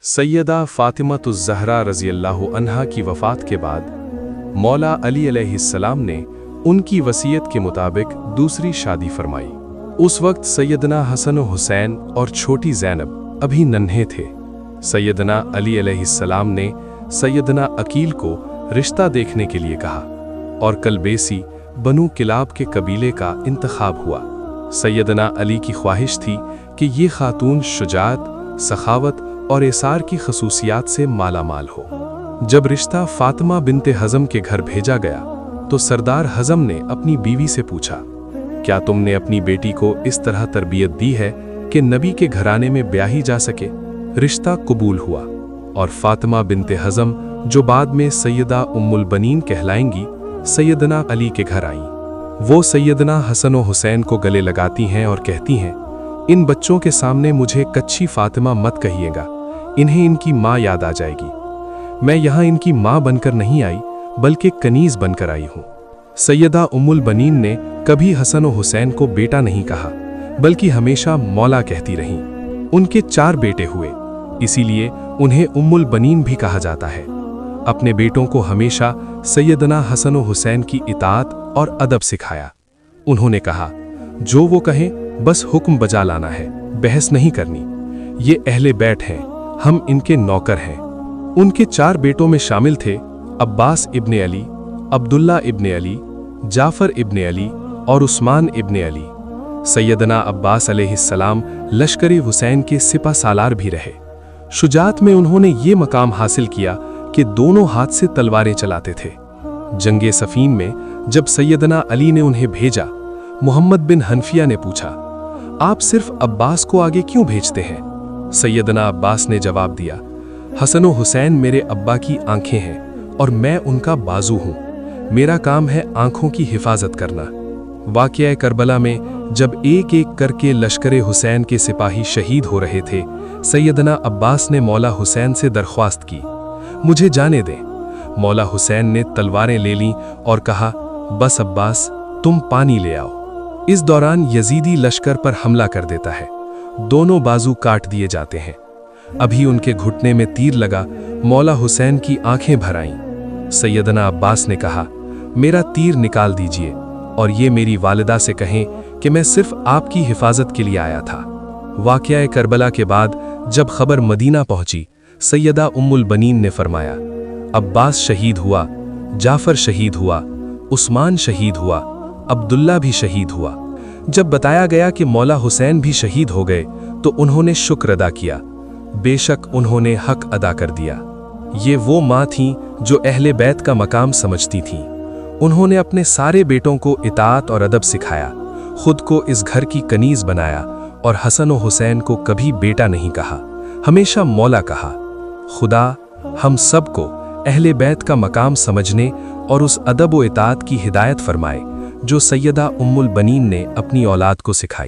सैयदा फ़ातिमतुज़-ज़हरा रज़ियल्लाहु अन्हा की वफ़ात के बाद मौला अली अलैहिस्सलाम ने उनकी वसीयत के मुताबिक दूसरी शादी फरमाई। उस वक्त सैयदना हसन व हुसैन और छोटी ज़ैनब अभी नन्हे थे। सैयदना अली अलैहिस्सलाम ने सैयदना अकील को रिश्ता देखने के लिए कहा और कलबेसी बनु किलाब के कबीले का इंतखाब हुआ। सैयदना अली की ख्वाहिश थी कि ये खातून शुजाअत, सखावत और एसार की खसूसियात से मालामाल हो। जब रिश्ता फातिमा बिनते हज़म के घर भेजा गया तो सरदार हज़म ने अपनी बीवी से पूछा, क्या तुमने अपनी बेटी को इस तरह तरबियत दी है कि नबी के घराने में ब्याही जा सके? रिश्ता कबूल हुआ और फातिमा बिनते हज़म, जो बाद में सैयदा उम्मुल बनीन कहलाएंगी, सैयदना अली के घर आईं। वो सैयदना हसन व हुसैन को गले लगाती हैं और कहती हैं, इन बच्चों के सामने मुझे कच्ची फातिमा मत कहिएगा, इन्हें इनकी माँ याद आ जाएगी। मैं यहाँ इनकी माँ बनकर नहीं आई बल्कि कनीज़ बनकर आई हूँ। सैयदा उम्मुल बनीन ने कभी हसन व हुसैन को बेटा नहीं कहा बल्कि हमेशा मौला कहती रहीं। उनके 4 बेटे हुए, इसीलिए उन्हें उम्मुल बनीन भी कहा जाता है। अपने बेटों को हमेशा सैयदना हसन व हुसैन की इताअत और अदब सिखाया। उन्होंने कहा, जो वो कहें बस हुक्म बजा लाना है, बहस नहीं करनी। ये अहले बैत हैं, हम इनके नौकर हैं। उनके 4 बेटों में शामिल थे अब्बास इब्ने अली, अब्दुल्ला इब्ने अली, जाफर इब्ने अली और उस्मान इब्ने अली। सैयदना अब्बास अलैहिस्सलाम लश्कर हुसैन के सिपा सालार भी रहे। शुजाअत में उन्होंने ये मकाम हासिल किया कि दोनों हाथ से तलवारें चलाते थे। जंगे सफीन में जब सैयदना अली ने उन्हें भेजा, मोहम्मद बिन हनफिया ने पूछा, आप सिर्फ अब्बास को आगे क्यों भेजते हैं? सैयदना अब्बास ने जवाब दिया, हसन व हुसैन मेरे अब्बा की आंखें हैं और मैं उनका बाजू हूँ। मेरा काम है आंखों की हिफाजत करना। वाक़या करबला में जब एक एक करके लश्कर हुसैन के सिपाही शहीद हो रहे थे, सैयदना अब्बास ने मौला हुसैन से दरख्वास्त की, मुझे जाने दें। मौला हुसैन ने तलवारें ले लीं और कहा, बस अब्बास, तुम पानी ले आओ। इस दौरान यजीदी लश्कर पर हमला कर देता है। दोनों बाजू काट दिए जाते हैं। अभी उनके घुटने में तीर लगा, मौला हुसैन की आंखें भर आईं। सैयदना अब्बास ने कहा, मेरा तीर निकाल दीजिए और ये मेरी वालिदा से कहें कि मैं सिर्फ आपकी हिफाजत के लिए आया था। वाक़या करबला के बाद जब खबर मदीना पहुंची, सैयदा उम्मुल बनीन ने फरमाया, अब्बास शहीद हुआ, जाफर शहीद हुआ, उस्मान शहीद हुआ, अब्दुल्ला भी शहीद हुआ। जब बताया गया कि मौला हुसैन भी शहीद हो गए तो उन्होंने शुक्र अदा किया। बेशक उन्होंने हक अदा कर दिया। ये वो माँ थीं जो अहले बैत का मकाम समझती थीं। उन्होंने अपने सारे बेटों को इताअत और अदब सिखाया, खुद को इस घर की कनीज़ बनाया और हसन व हुसैन को कभी बेटा नहीं कहा, हमेशा मौला कहा। खुदा हम सबको अहले बैत का मकाम समझने और उस अदब व इताअत की हिदायत फरमाए जो सैयदा उम्मुल बनीन ने अपनी औलाद को सिखाई।